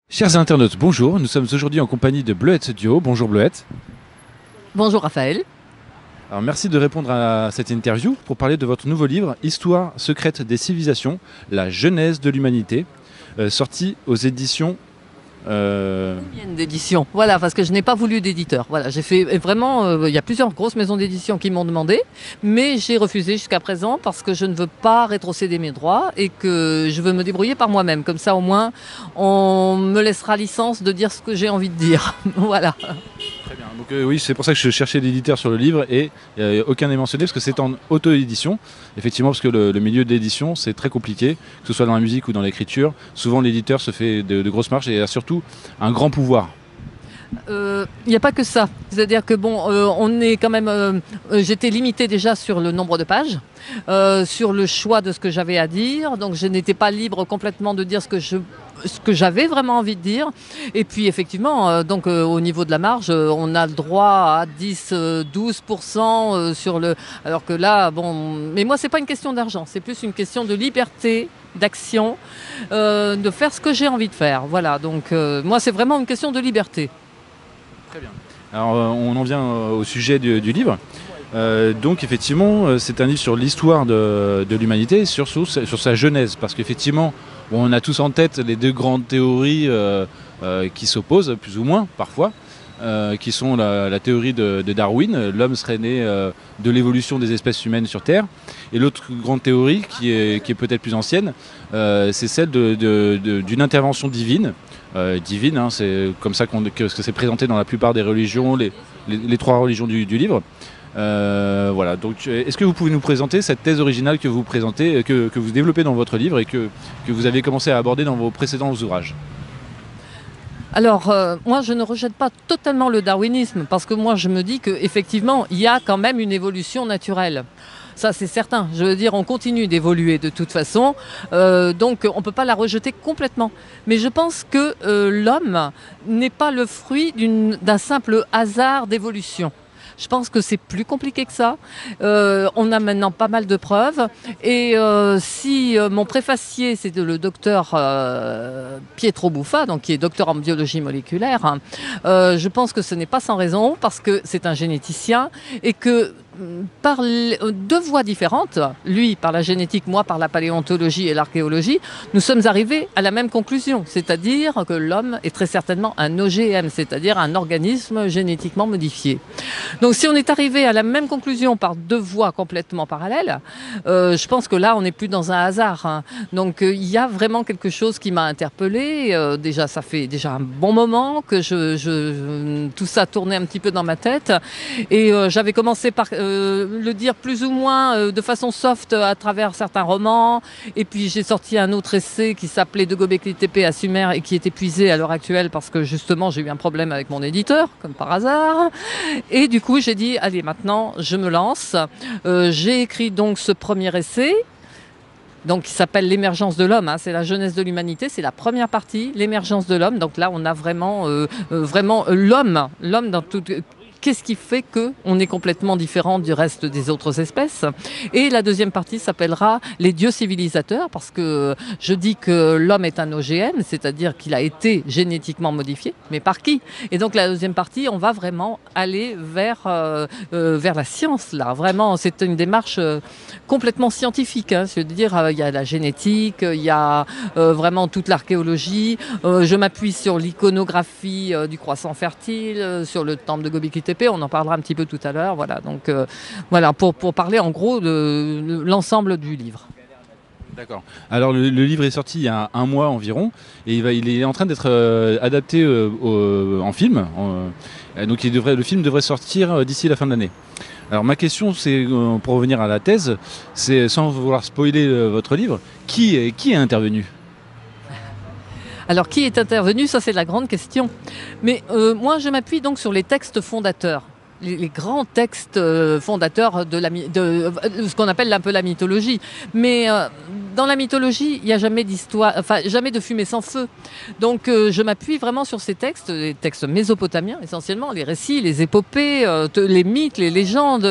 Chers internautes, bonjour. Nous sommes aujourd'hui en compagnie de Bleuette Duo. Bonjour Bleuette. Bonjour Raphaël. Alors merci de répondre à cette interview pour parler de votre nouveau livre Histoire secrète des civilisations, la genèse de l'humanité, sorti aux éditions... d'édition. Voilà, parce que je n'ai pas voulu d'éditeur. Voilà, j'ai fait vraiment. Il y a plusieurs grosses maisons d'édition qui m'ont demandé, mais j'ai refusé jusqu'à présent parce que je ne veux pas rétrocéder mes droits et que je veux me débrouiller par moi-même. Comme ça, au moins, on me laissera licence de dire ce que j'ai envie de dire. Voilà. Très bien. Donc oui, c'est pour ça que je cherchais l'éditeur sur le livre et aucun n'est mentionné parce que c'est en auto-édition. Effectivement, parce que le milieu de l'édition, c'est très compliqué, que ce soit dans la musique ou dans l'écriture. Souvent, l'éditeur se fait de grosses marges et a surtout un grand pouvoir. Il n'y a pas que ça. C'est-à-dire que bon, on est quand même. J'étais limitée déjà sur le nombre de pages, sur le choix de ce que j'avais à dire. Donc je n'étais pas libre complètement de dire ce que j'avais vraiment envie de dire. Et puis effectivement, donc au niveau de la marge, on a le droit à 10-12% sur le. Alors que là, bon. Mais moi, c'est pas une question d'argent. C'est plus une question de liberté d'action, de faire ce que j'ai envie de faire. Voilà. Donc moi, c'est vraiment une question de liberté. Très bien. Alors on en vient au sujet du livre. Donc effectivement, c'est un livre sur l'histoire de l'humanité, sur sa genèse, parce qu'effectivement, on a tous en tête les deux grandes théories qui s'opposent, plus ou moins, parfois, qui sont la théorie de Darwin, l'homme serait né de l'évolution des espèces humaines sur Terre, et l'autre grande théorie, qui est peut-être plus ancienne, c'est celle d'une intervention divine. Divine, hein, c'est comme ça que c'est présenté dans la plupart des religions, les trois religions du livre. Voilà. Donc, est-ce que vous pouvez nous présenter cette thèse originale que vous présentez, que vous développez dans votre livre et que vous avez commencé à aborder dans vos précédents ouvrages? Alors, moi, je ne rejette pas totalement le darwinisme, parce que moi, je me dis qu'effectivement, il y a quand même une évolution naturelle. Ça, c'est certain. Je veux dire, on continue d'évoluer de toute façon. Donc, on ne peut pas la rejeter complètement. Mais je pense que l'homme n'est pas le fruit d'un simple hasard d'évolution. Je pense que c'est plus compliqué que ça. On a maintenant pas mal de preuves. Et si mon préfacier, c'est le docteur Pietro Buffa, donc qui est docteur en biologie moléculaire, hein, je pense que ce n'est pas sans raison, parce que c'est un généticien et que par deux voies différentes, lui par la génétique, moi par la paléontologie et l'archéologie, nous sommes arrivés à la même conclusion, c'est-à-dire que l'homme est très certainement un OGM, c'est-à-dire un organisme génétiquement modifié. Donc si on est arrivé à la même conclusion par deux voies complètement parallèles, je pense que là on n'est plus dans un hasard. Hein. Donc il y a vraiment quelque chose qui m'a interpellée. Déjà ça fait déjà un bon moment que tout ça tournait un petit peu dans ma tête et j'avais commencé par le dire plus ou moins de façon soft à travers certains romans. Et puis j'ai sorti un autre essai qui s'appelait De Göbekli Tepe à Sumer et qui est épuisé à l'heure actuelle parce que justement j'ai eu un problème avec mon éditeur, comme par hasard. Et du coup j'ai dit, allez maintenant je me lance. J'ai écrit donc ce premier essai. Donc, qui s'appelle l'émergence de l'homme, hein, c'est la jeunesse de l'humanité, c'est la première partie, l'émergence de l'homme. Donc là, on a vraiment l'homme dans tout. Qu'est-ce qui fait qu'on est complètement différent du reste des autres espèces? Et la deuxième partie s'appellera les dieux civilisateurs, parce que je dis que l'homme est un OGM, c'est-à-dire qu'il a été génétiquement modifié, mais par qui? Et donc la deuxième partie, on va vraiment aller vers la science, là. Vraiment, c'est une démarche complètement scientifique. Hein. C'est-à-dire, il y a la génétique, il y a vraiment toute l'archéologie. Je m'appuie sur l'iconographie du croissant fertile, sur le temple de Göbekli Tepe. On en parlera un petit peu tout à l'heure. Voilà, donc voilà pour parler en gros de l'ensemble du livre. D'accord. Alors le livre est sorti il y a un mois environ et il est en train d'être adapté en film. Donc le film devrait sortir d'ici la fin de l'année. Alors ma question, c'est pour revenir à la thèse, c'est sans vouloir spoiler votre livre, qui est intervenu? Alors, qui est intervenu? Ça, c'est la grande question. Mais moi, je m'appuie donc sur les textes fondateurs. Les grands textes fondateurs de ce qu'on appelle un peu la mythologie. Mais dans la mythologie, il n'y a jamais d'histoire, enfin jamais de fumée sans feu. Donc je m'appuie vraiment sur ces textes, les textes mésopotamiens essentiellement, les récits, les épopées, les mythes, les légendes,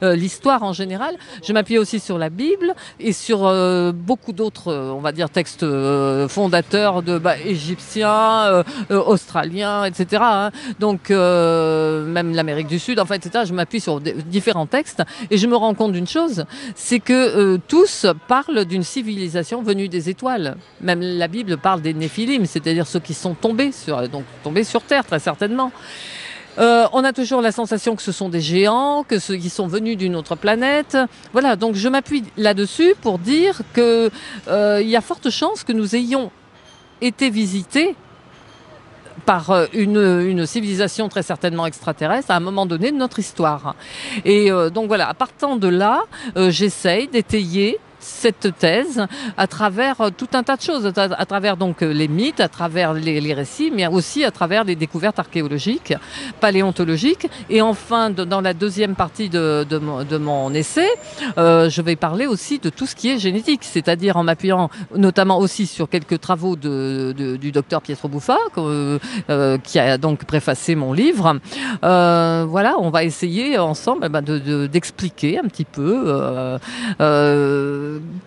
l'histoire en général. Je m'appuie aussi sur la Bible et sur beaucoup d'autres, on va dire, textes fondateurs égyptiens, australiens, etc. Hein. Donc même l'Amérique du Sud, enfin, etc. Je m'appuie sur différents textes et je me rends compte d'une chose, c'est que tous parlent d'une civilisation venue des étoiles. Même la Bible parle des Néphilim, c'est-à-dire ceux qui sont tombés sur Terre, très certainement. On a toujours la sensation que ce sont des géants, que ceux qui sont venus d'une autre planète. Voilà, donc je m'appuie là-dessus pour dire qu'il y a forte chance que nous ayons été visités par une civilisation très certainement extraterrestre à un moment donné de notre histoire. Et donc voilà, partant de là, j'essaye d'étayer cette thèse à travers tout un tas de choses, à travers donc les mythes, à travers les récits, mais aussi à travers les découvertes archéologiques, paléontologiques. Et enfin, dans la deuxième partie de mon essai, je vais parler aussi de tout ce qui est génétique, c'est-à-dire en m'appuyant notamment aussi sur quelques travaux du docteur Pietro Buffa, qui a donc préfacé mon livre. Voilà, on va essayer ensemble d'expliquer un petit peu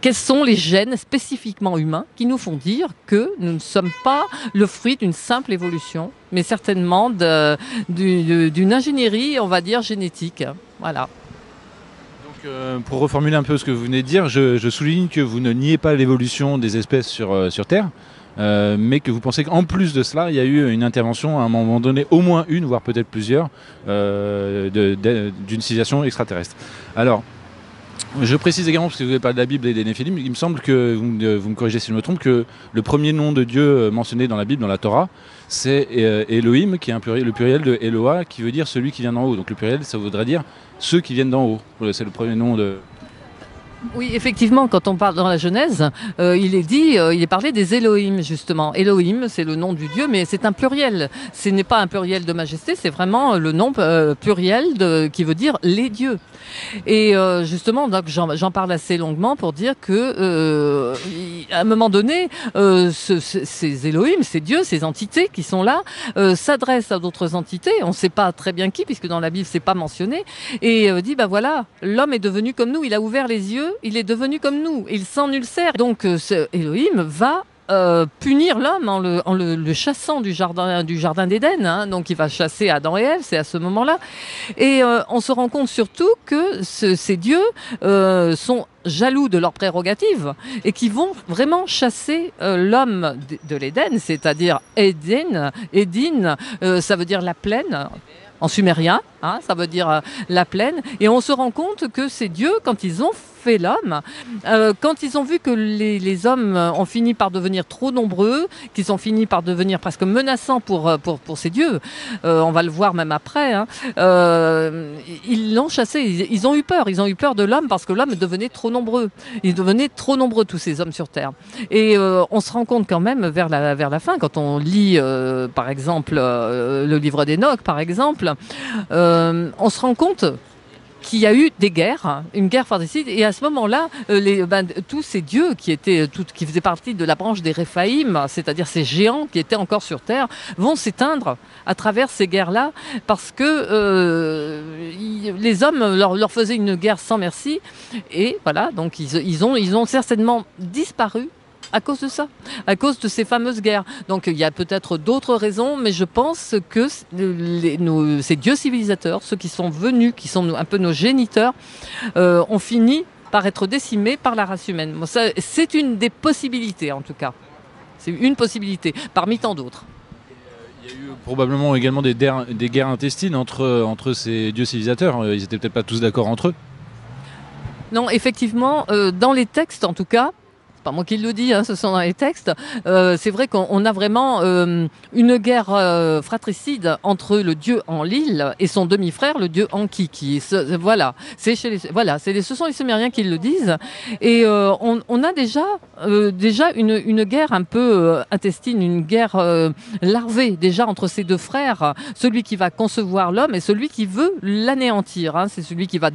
quels sont les gènes spécifiquement humains qui nous font dire que nous ne sommes pas le fruit d'une simple évolution, mais certainement d'une ingénierie, on va dire, génétique. Voilà. Donc, pour reformuler un peu ce que vous venez de dire, je souligne que vous ne niez pas l'évolution des espèces sur Terre, mais que vous pensez qu'en plus de cela, il y a eu une intervention à un moment donné, au moins une, voire peut-être plusieurs, d'une civilisation extraterrestre. Alors, je précise également, parce que vous avez parlé de la Bible et des Néphilim, il me semble que, vous me corrigez si je me trompe, que le premier nom de Dieu mentionné dans la Bible, dans la Torah, c'est Elohim, qui est le pluriel de Eloah, qui veut dire celui qui vient d'en haut. Donc le pluriel, ça voudrait dire ceux qui viennent d'en haut. C'est le premier nom de... Oui, effectivement, quand on parle dans la Genèse, il est parlé des Elohim, justement. Elohim, c'est le nom du Dieu, mais c'est un pluriel. Ce n'est pas un pluriel de majesté, c'est vraiment le nom pluriel qui veut dire les dieux. Et justement, donc, j'en parle assez longuement pour dire que, à un moment donné, ces Elohim, ces dieux, ces entités qui sont là, s'adressent à d'autres entités. On ne sait pas très bien qui, puisque dans la Bible, c'est pas mentionné. Et dit, voilà, l'homme est devenu comme nous, il a ouvert les yeux, il est devenu comme nous, il s'en ulcère. Donc Elohim va punir l'homme en le chassant du jardin d'Éden. Hein. Donc il va chasser Adam et Ève, c'est à ce moment-là. Et on se rend compte surtout que ces dieux sont jaloux de leurs prérogatives et qui vont vraiment chasser l'homme de l'Éden, c'est-à-dire Éden, ça veut dire la plaine. En sumérien, hein, ça veut dire la plaine. Et on se rend compte que ces dieux, quand ils ont fait l'homme, quand ils ont vu que les hommes ont fini par devenir trop nombreux, qu'ils ont fini par devenir presque menaçants pour ces dieux, on va le voir même après, hein, ils l'ont chassé, ils ont eu peur de l'homme parce que l'homme devenait trop nombreux. Ils devenaient trop nombreux, tous ces hommes sur Terre. Et on se rend compte quand même vers la fin, quand on lit par exemple le livre d'Enoch, par exemple, on se rend compte qu'il y a eu des guerres, une guerre fratricide, et à ce moment-là, tous ces dieux qui faisaient partie de la branche des Réphaïm, c'est-à-dire ces géants qui étaient encore sur Terre, vont s'éteindre à travers ces guerres-là, parce que les hommes leur faisaient une guerre sans merci, et voilà, donc ils ont certainement disparu à cause de ça, à cause de ces fameuses guerres. Donc il y a peut-être d'autres raisons, mais je pense que ces dieux civilisateurs, ceux qui sont venus, qui sont un peu nos géniteurs, ont fini par être décimés par la race humaine. Bon, c'est une des possibilités en tout cas. C'est une possibilité, parmi tant d'autres. Il y a eu probablement également des guerres intestines entre ces dieux civilisateurs. Ils n'étaient peut-être pas tous d'accord entre eux. Non, effectivement, dans les textes en tout cas, pas moi qui le dis, hein, ce sont dans les textes, c'est vrai qu'on a vraiment une guerre fratricide entre le dieu Enlil et son demi-frère, le dieu Enki. Voilà, ce sont les Sumériens qui le disent. Et on a déjà une guerre un peu intestine, une guerre larvée déjà entre ces deux frères, celui qui va concevoir l'homme et celui qui veut l'anéantir. Hein. C'est celui qui va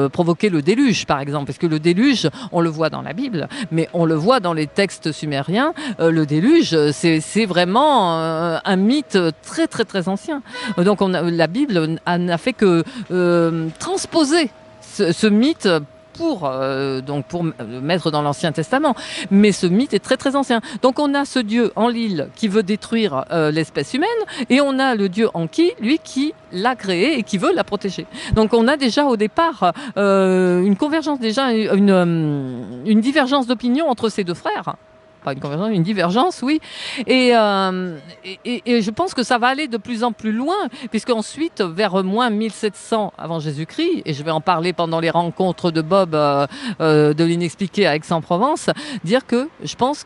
provoquer le déluge, par exemple, parce que le déluge, on le voit dans la Bible, mais on le voit dans les textes sumériens. Le déluge, c'est vraiment un mythe très très très ancien. Donc la Bible n'a fait que transposer ce mythe pour mettre dans l'Ancien Testament. Mais ce mythe est très très ancien. Donc on a ce dieu Enlil qui veut détruire l'espèce humaine, et on a le dieu Enki, lui, qui l'a créée et qui veut la protéger. Donc on a déjà au départ une convergence, une divergence d'opinion entre ces deux frères. Pas une convergence, une divergence, oui. Et je pense que ça va aller de plus en plus loin, puisqu'ensuite, vers moins 1700 avant Jésus-Christ, et je vais en parler pendant les rencontres de Bob de l'inexpliqué à Aix-en-Provence, dire que je pense,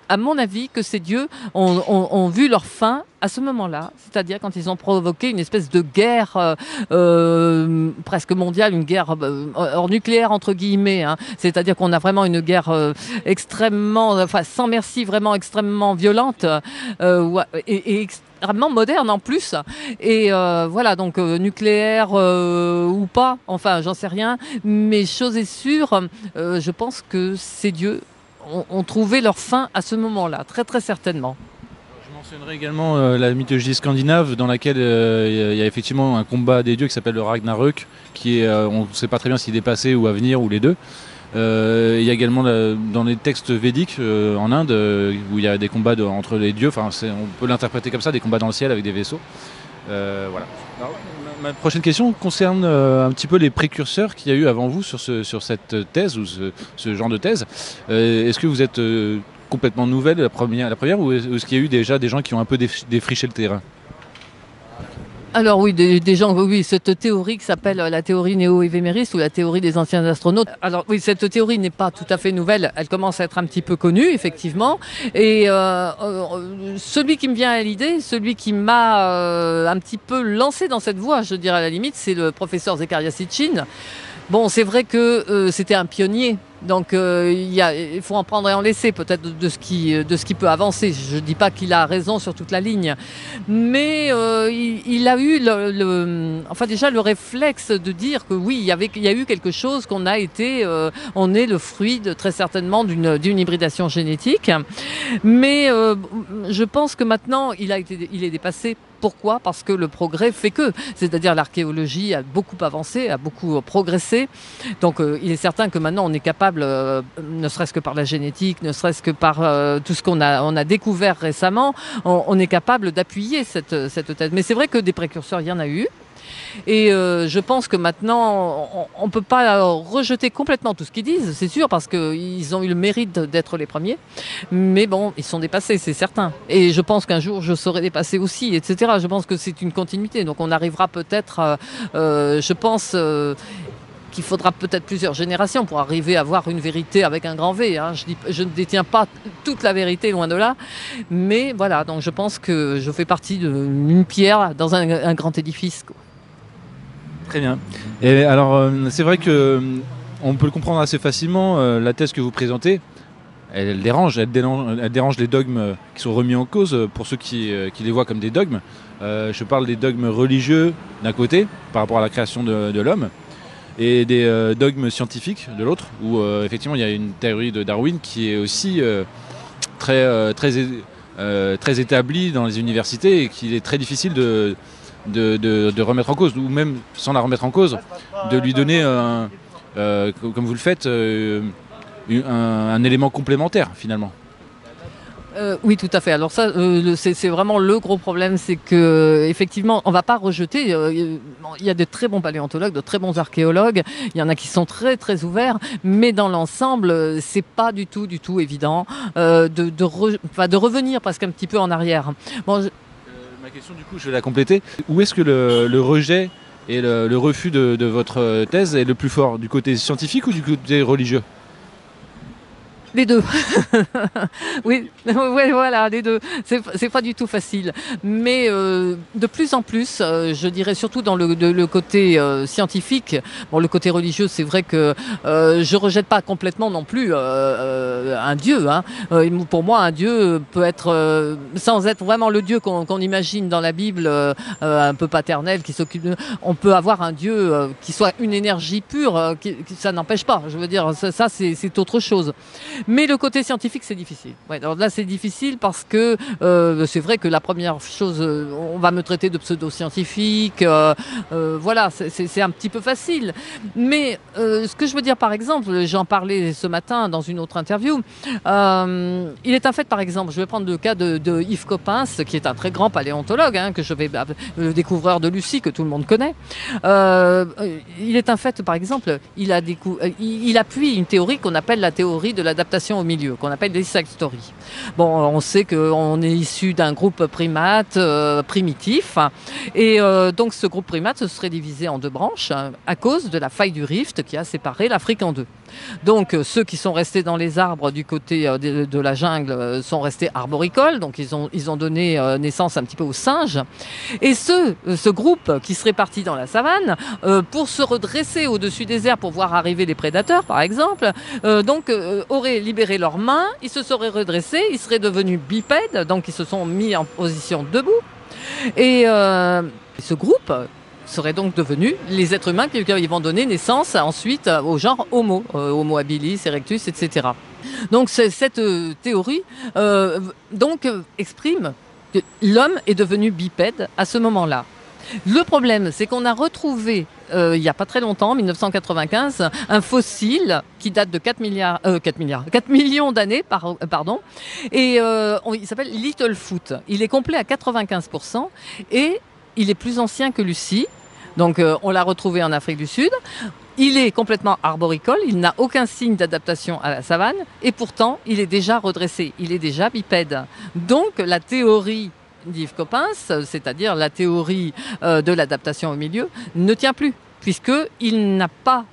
à mon avis, que ces dieux ont vu leur fin à ce moment-là, c'est-à-dire quand ils ont provoqué une espèce de guerre presque mondiale, une guerre hors nucléaire entre guillemets, hein. C'est-à-dire qu'on a vraiment une guerre sans merci, vraiment extrêmement violente et extrêmement moderne en plus. Et voilà, donc nucléaire ou pas, enfin j'en sais rien, mais chose est sûre, je pense que ces dieux ont trouvé leur fin à ce moment-là, très très certainement. Je mentionnerai également la mythologie scandinave, dans laquelle il y a effectivement un combat des dieux qui s'appelle le Ragnarök, qui est, on ne sait pas très bien s'il est passé ou à venir, ou les deux. Il y a également dans les textes védiques en Inde, où il y a des combats entre les dieux, enfin, on peut l'interpréter comme ça, des combats dans le ciel avec des vaisseaux. Voilà. Alors, ma prochaine question concerne un petit peu les précurseurs qu'il y a eu avant vous sur cette thèse, ou ce genre de thèse. Est-ce que vous êtes complètement nouvelle, la première, ou est-ce qu'il y a eu déjà des gens qui ont un peu défriché le terrain? Alors oui, des gens, oui, cette théorie qui s'appelle la théorie néo-évémériste ou la théorie des anciens astronautes. Alors oui, cette théorie n'est pas tout à fait nouvelle, elle commence à être un petit peu connue, effectivement. Et celui qui me vient à l'idée, celui qui m'a un petit peu lancé dans cette voie, je dirais à la limite, c'est le professeur Zecharia Sitchin. Bon, c'est vrai que c'était un pionnier. Donc il faut en prendre et en laisser peut-être de ce qui peut avancer. Je ne dis pas qu'il a raison sur toute la ligne, mais il a eu déjà le réflexe de dire que oui, il y a eu quelque chose, on est le fruit très certainement d'une hybridation génétique. Mais je pense que maintenant il est dépassé. Pourquoi ? Parce que le progrès fait que, c'est-à-dire l'archéologie a beaucoup avancé, a beaucoup progressé. Donc il est certain que maintenant on est capable, ne serait-ce que par la génétique, ne serait-ce que par tout ce qu'on a découvert récemment, on est capable d'appuyer cette thèse. Mais c'est vrai que des précurseurs, il y en a eu. Et je pense que maintenant, on ne peut pas rejeter complètement tout ce qu'ils disent, c'est sûr, parce qu'ils ont eu le mérite d'être les premiers. Mais bon, ils sont dépassés, c'est certain. Et je pense qu'un jour, je serai dépassé aussi, etc. Je pense que c'est une continuité. Donc on arrivera peut-être, je pense... qu'il faudra peut-être plusieurs générations pour arriver à voir une vérité avec un grand V. Hein. Je ne détiens pas toute la vérité, loin de là. Mais voilà, donc je pense que je fais partie d'une pierre dans un grand édifice, quoi. Très bien. Et alors, c'est vrai que on peut le comprendre assez facilement. La thèse que vous présentez, elle dérange les dogmes qui sont remis en cause pour ceux qui les voient comme des dogmes. Je parle des dogmes religieux d'un côté, par rapport à la création de l'homme, et des dogmes scientifiques de l'autre, où effectivement il y a une théorie de Darwin qui est aussi très établie dans les universités, et qu'il est très difficile de remettre en cause, ou même sans la remettre en cause, de lui donner, comme vous le faites, un élément complémentaire finalement. Oui, tout à fait. Alors ça, c'est vraiment le gros problème, c'est que effectivement, on ne va pas rejeter. Il y a de très bons paléontologues, de très bons archéologues. Il y en a qui sont très très ouverts, mais dans l'ensemble, c'est pas du tout évident de revenir presque un petit peu en arrière. Bon, ma question, du coup, je vais la compléter. Où est-ce que le rejet et le refus de votre thèse est le plus fort, du côté scientifique ou du côté religieux ? Les deux. Oui, ouais, voilà, les deux. C'est pas du tout facile. Mais de plus en plus, je dirais surtout dans le côté scientifique, bon, le côté religieux, c'est vrai que je rejette pas complètement non plus un Dieu. Hein. Pour moi, un Dieu peut être, sans être vraiment le Dieu qu'on imagine dans la Bible, un peu paternel, qui s'occupe de... On peut avoir un Dieu qui soit une énergie pure, ça n'empêche pas. Je veux dire, ça c'est autre chose. Mais le côté scientifique, c'est difficile. Ouais, alors là, c'est difficile parce que c'est vrai que la première chose, on va me traiter de pseudo-scientifique. Voilà, c'est un petit peu facile. Mais ce que je veux dire, par exemple, j'en parlais ce matin dans une autre interview. Il est un fait, par exemple, je vais prendre le cas de Yves Coppens, qui est un très grand paléontologue, hein, le découvreur de Lucie, que tout le monde connaît. Il est un fait, par exemple, il appuie une théorie qu'on appelle la théorie de l'adaptation au milieu, qu'on appelle l'Isaac Story. Bon, on sait qu'on est issu d'un groupe primate primitif, et donc ce groupe primate se serait divisé en deux branches à cause de la faille du rift qui a séparé l'Afrique en deux. Donc ceux qui sont restés dans les arbres du côté de la jungle sont restés arboricoles, donc ils ont donné naissance un petit peu aux singes. Et ce groupe qui serait parti dans la savane, pour se redresser au-dessus des airs pour voir arriver les prédateurs, par exemple, auraient libéré leurs mains, ils se seraient redressés, ils seraient devenus bipèdes, donc ils se sont mis en position debout. Et ce groupe seraient donc devenus les êtres humains qui vont donner naissance ensuite au genre Homo, Homo habilis, Erectus, etc. Donc cette théorie exprime que l'homme est devenu bipède à ce moment-là. Le problème, c'est qu'on a retrouvé, il n'y a pas très longtemps, en 1995, un fossile qui date de 4 millions d'années, et il s'appelle Littlefoot. Il est complet à 95% et il est plus ancien que Lucie. Donc on l'a retrouvé en Afrique du Sud. Il est complètement arboricole, il n'a aucun signe d'adaptation à la savane et pourtant il est déjà redressé, il est déjà bipède. Donc la théorie d'Yves Coppens, c'est-à-dire la théorie de l'adaptation au milieu, ne tient plus, puisqu'il n'a pas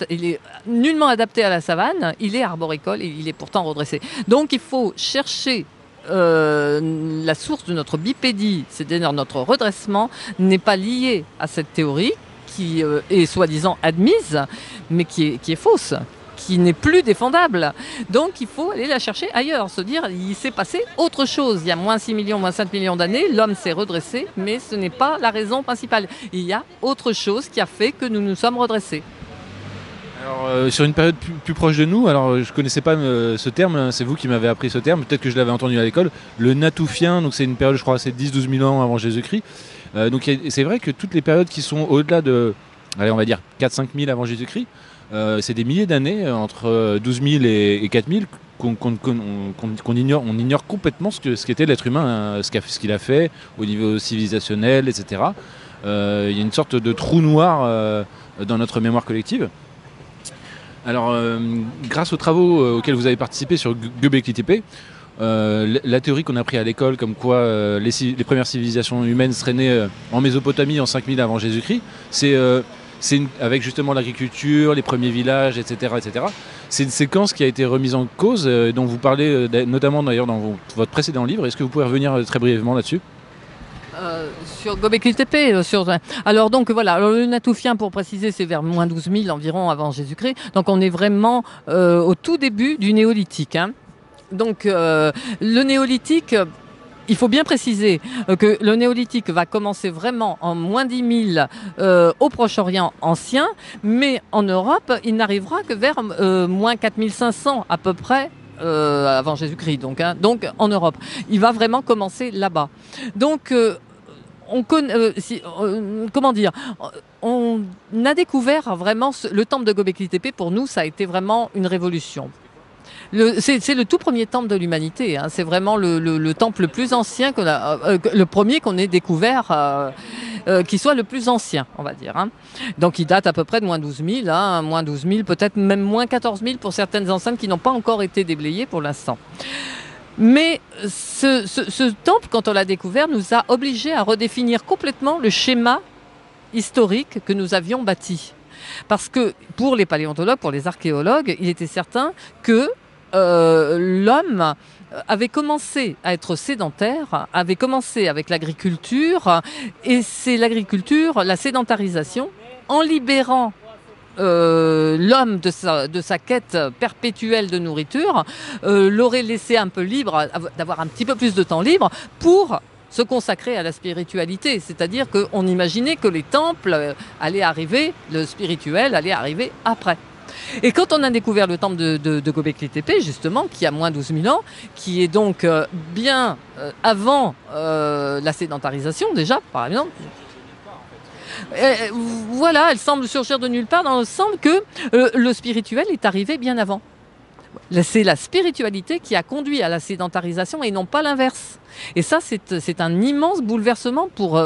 il est nullement adapté à la savane, il est arboricole et il est pourtant redressé. Donc il faut chercher la source de notre bipédie, c'est-à-dire notre redressement, n'est pas liée à cette théorie qui est soi-disant admise, mais qui est fausse, qui n'est plus défendable. Donc il faut aller la chercher ailleurs, se dire il s'est passé autre chose. Il y a moins 6 millions, moins 5 millions d'années, l'homme s'est redressé, mais ce n'est pas la raison principale. Il y a autre chose qui a fait que nous nous sommes redressés. Alors, sur une période plus proche de nous, alors je connaissais pas ce terme, c'est vous qui m'avez appris ce terme, peut-être que je l'avais entendu à l'école, le Natoufien, donc c'est une période, je crois, c'est 10-12 000 ans avant Jésus-Christ. Donc c'est vrai que toutes les périodes qui sont au-delà de, allez, on va dire 4-5 000 avant Jésus-Christ, c'est des milliers d'années, entre 12 000 et 4 000, qu'on ignore, on ignore complètement ce qu'était l'être humain, ce qu'il a fait au niveau civilisationnel, etc. Il y a une sorte de trou noir dans notre mémoire collective. Alors, grâce aux travaux auxquels vous avez participé sur Göbekli Tepe, la théorie qu'on a appris à l'école, comme quoi les premières civilisations humaines seraient nées en Mésopotamie en 5000 avant Jésus-Christ, c'est avec justement l'agriculture, les premiers villages, etc., etc. C'est une séquence qui a été remise en cause, dont vous parlez notamment d'ailleurs dans votre précédent livre. Est-ce que vous pouvez revenir très brièvement là-dessus ? Sur Göbekli Tepe, alors donc voilà, le Natoufien, pour préciser, c'est vers moins 12 000 environ avant Jésus-Christ. Donc on est vraiment au tout début du néolithique. Hein. Donc le néolithique, il faut bien préciser que le néolithique va commencer vraiment en moins 10 000 au Proche-Orient ancien, mais en Europe, il n'arrivera que vers moins 4 500 à peu près. Avant Jésus-Christ, donc en Europe. Il va vraiment commencer là-bas. Donc, comment dire, on a découvert vraiment le temple de Göbekli Tepe. Pour nous, ça a été vraiment une révolution. C'est le tout premier temple de l'humanité. Hein. C'est vraiment le temple le plus ancien, le premier qu'on ait découvert, qui soit le plus ancien, on va dire. Hein. Donc il date à peu près de moins 12 000, hein, moins 12 000, peut-être même moins 14 000 pour certaines enceintes qui n'ont pas encore été déblayées pour l'instant. Mais ce temple, quand on l'a découvert, nous a obligés à redéfinir complètement le schéma historique que nous avions bâti. Parce que pour les paléontologues, pour les archéologues, il était certain que l'homme avait commencé à être sédentaire, avait commencé avec l'agriculture, et c'est l'agriculture, la sédentarisation, en libérant l'homme de sa quête perpétuelle de nourriture, l'aurait laissé un peu libre, d'avoir un petit peu plus de temps libre pour se consacrer à la spiritualité. C'est-à-dire qu'on imaginait que les temples allaient arriver, le spirituel allait arriver après. Et quand on a découvert le temple de Göbekli Tepe, justement, qui a moins 12 000 ans, qui est donc bien avant la sédentarisation déjà, par exemple, voilà, elle semble surgir de nulle part dans le sens que le spirituel est arrivé bien avant. C'est la spiritualité qui a conduit à la sédentarisation et non pas l'inverse. Et ça, c'est un immense bouleversement pour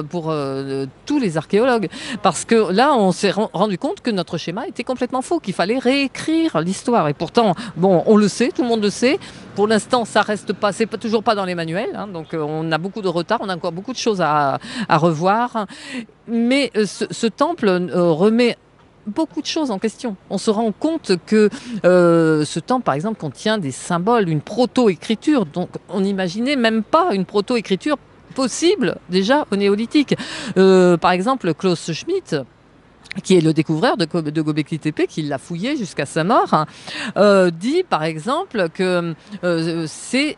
tous les archéologues. Parce que là, on s'est rendu compte que notre schéma était complètement faux, qu'il fallait réécrire l'histoire. Et pourtant, bon, on le sait, tout le monde le sait. Pour l'instant, ça reste pas, c'est toujours pas dans les manuels. Hein, donc, on a beaucoup de retard, on a encore beaucoup de choses à revoir. Mais ce temple remet beaucoup de choses en question. On se rend compte que ce temple, par exemple, contient des symboles, une proto-écriture. Donc, on n'imaginait même pas une proto-écriture possible déjà au néolithique. Par exemple, Klaus Schmidt, qui est le découvreur de Göbekli Tepe, qui l'a fouillé jusqu'à sa mort, dit par exemple que c'est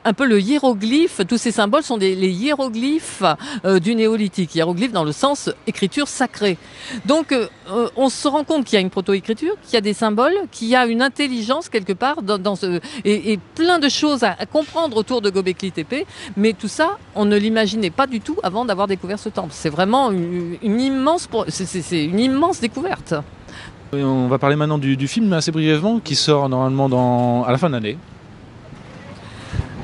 un peu le hiéroglyphe, tous ces symboles sont les hiéroglyphes du néolithique, hiéroglyphes dans le sens écriture sacrée. Donc on se rend compte qu'il y a une proto-écriture, qu'il y a des symboles, qu'il y a une intelligence quelque part et plein de choses à comprendre autour de Göbekli Tepe, mais tout ça, on ne l'imaginait pas du tout avant d'avoir découvert ce temple. C'est vraiment une immense découverte. On va parler maintenant du film assez brièvement, qui sort normalement à la fin de l'année.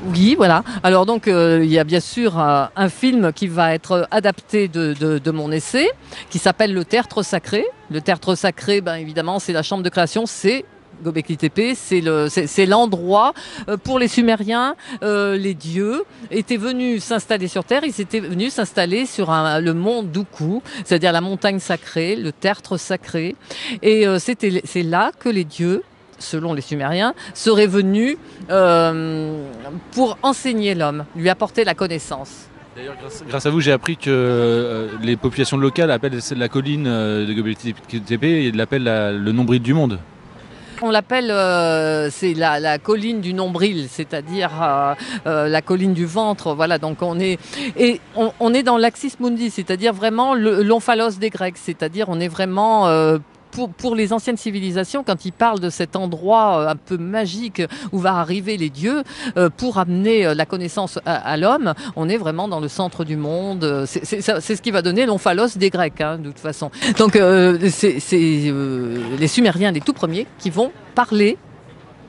Oui, voilà. Alors donc, il y a bien sûr un film qui va être adapté de mon essai, qui s'appelle Le Tertre Sacré. Le Tertre Sacré, ben, évidemment, c'est la chambre de création, c'est Göbekli Tepe, c'est l'endroit pour les Sumériens, les dieux étaient venus s'installer sur Terre, ils étaient venus s'installer sur le mont Doukou, c'est-à-dire la montagne sacrée, le tertre sacré. Et c'est là que les dieux, selon les Sumériens, seraient venus pour enseigner l'homme, lui apporter la connaissance. D'ailleurs, grâce à vous, j'ai appris que les populations locales appellent la colline de Göbekli Tepe et l'appellent le nombril du monde. On l'appelle, c'est la colline du nombril, c'est-à-dire la colline du ventre. Voilà, donc on est dans l'Axis Mundi, c'est-à-dire vraiment l'omphalos des Grecs, c'est-à-dire on est vraiment pour les anciennes civilisations, quand ils parlent de cet endroit un peu magique où va arriver les dieux pour amener la connaissance à l'homme, on est vraiment dans le centre du monde. C'est ce qui va donner l'omphalos des Grecs, hein, de toute façon. Donc c'est les Sumériens, les tout premiers, qui vont parler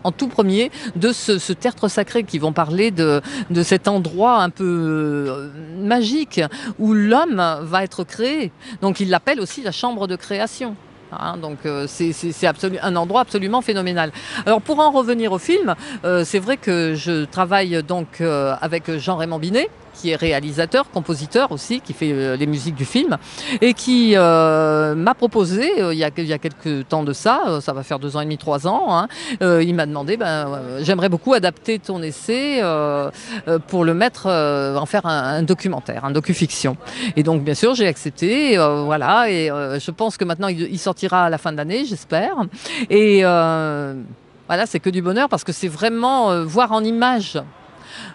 en tout premier de ce tertre sacré, qui vont parler de cet endroit un peu magique où l'homme va être créé. Donc ils l'appellent aussi la chambre de création. Hein, donc c'est un endroit absolument phénoménal. Alors pour en revenir au film, c'est vrai que je travaille donc avec Jean-Raymond Binet, qui est réalisateur, compositeur aussi, qui fait les musiques du film, et qui m'a proposé, il y a quelques temps de ça, ça va faire 2 ans et demi, 3 ans, hein, il m'a demandé, j'aimerais beaucoup adapter ton essai pour le mettre, en faire un documentaire, un docu-fiction. Et donc bien sûr j'ai accepté, voilà, et je pense que maintenant il sortira à la fin de l'année, j'espère. Et voilà, c'est que du bonheur, parce que c'est vraiment voir en images,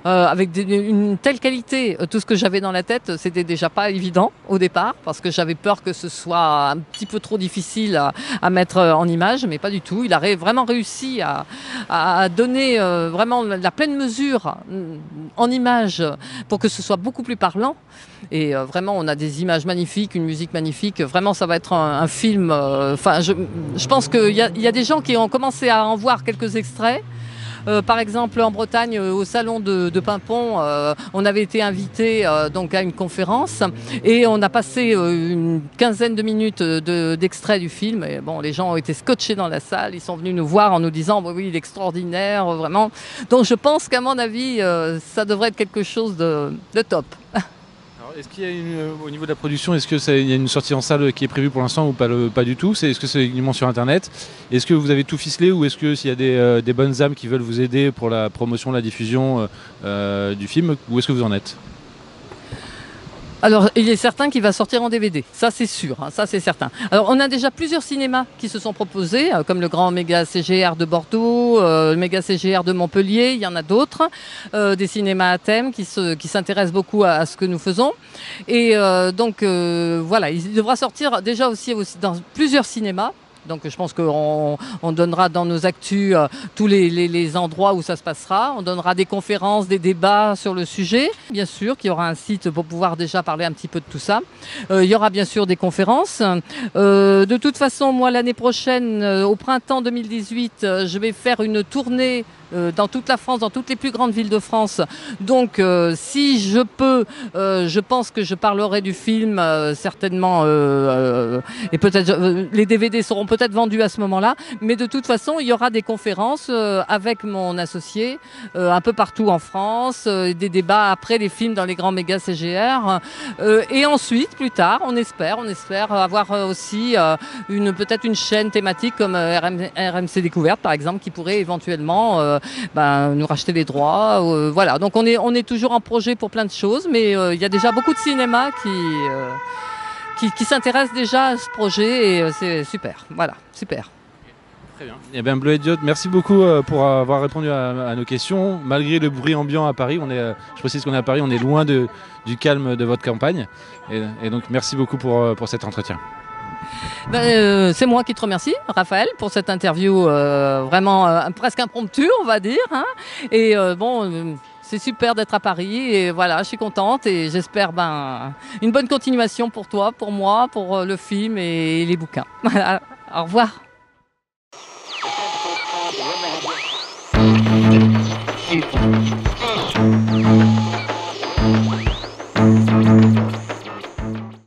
avec une telle qualité, tout ce que j'avais dans la tête, c'était déjà pas évident au départ, parce que j'avais peur que ce soit un petit peu trop difficile à mettre en image, mais pas du tout. Il a vraiment réussi à donner vraiment la pleine mesure en image pour que ce soit beaucoup plus parlant. Et vraiment, on a des images magnifiques, une musique magnifique. Vraiment, ça va être un film. Je pense qu'il y a des gens qui ont commencé à en voir quelques extraits. Par exemple, en Bretagne, au salon de Pimpon, on avait été invité donc à une conférence et on a passé une quinzaine de minutes d'extrait du film. Et bon, les gens ont été scotchés dans la salle, ils sont venus nous voir en nous disant oui, il est extraordinaire, vraiment. Donc je pense qu'à mon avis, ça devrait être quelque chose de top. Alors Est-ce qu'il y a au niveau de la production, est-ce qu'il y a une sortie en salle qui est prévue pour l'instant ou pas du tout? Est-ce que c'est uniquement sur Internet? Est-ce que vous avez tout ficelé ou est-ce que s'il y a des bonnes âmes qui veulent vous aider pour la promotion, la diffusion du film, où est-ce que vous en êtes? Alors, il est certain qu'il va sortir en DVD, ça c'est sûr, hein, ça c'est certain. Alors, on a déjà plusieurs cinémas qui se sont proposés, comme le Grand Méga CGR de Bordeaux, le Méga CGR de Montpellier, il y en a d'autres, des cinémas à thème qui s'intéressent beaucoup à ce que nous faisons. Et donc, voilà, il devra sortir déjà aussi dans plusieurs cinémas. Donc je pense qu'on donnera dans nos actus tous les endroits où ça se passera. On donnera des conférences, des débats sur le sujet. Bien sûr qu'il y aura un site pour pouvoir déjà parler un petit peu de tout ça. Il y aura bien sûr des conférences. De toute façon, moi l'année prochaine, au printemps 2018, je vais faire une tournée dans toute la France, dans toutes les plus grandes villes de France. Donc si je peux, je pense que je parlerai du film certainement et peut-être les DVD seront peut-être vendus à ce moment-là, mais de toute façon il y aura des conférences avec mon associé un peu partout en France, des débats après les films dans les grands méga CGR et ensuite plus tard on espère avoir aussi peut-être une chaîne thématique comme RMC Découverte par exemple qui pourrait éventuellement nous racheter les droits. Voilà, donc on est toujours en projet pour plein de choses, mais il y a déjà beaucoup de cinémas qui s'intéressent déjà à ce projet et c'est super. Voilà, super. Très bien. Eh bien, Bleu et Diode, merci beaucoup pour avoir répondu à nos questions. Malgré le bruit ambiant à Paris, je précise qu'on est à Paris, on est loin du calme de votre campagne. Et donc, merci beaucoup pour cet entretien. C'est moi qui te remercie, Raphaël, pour cette interview vraiment presque impromptue, on va dire. Hein. Et c'est super d'être à Paris et voilà, je suis contente et j'espère une bonne continuation pour toi, pour moi, pour le film et les bouquins. Voilà, au revoir.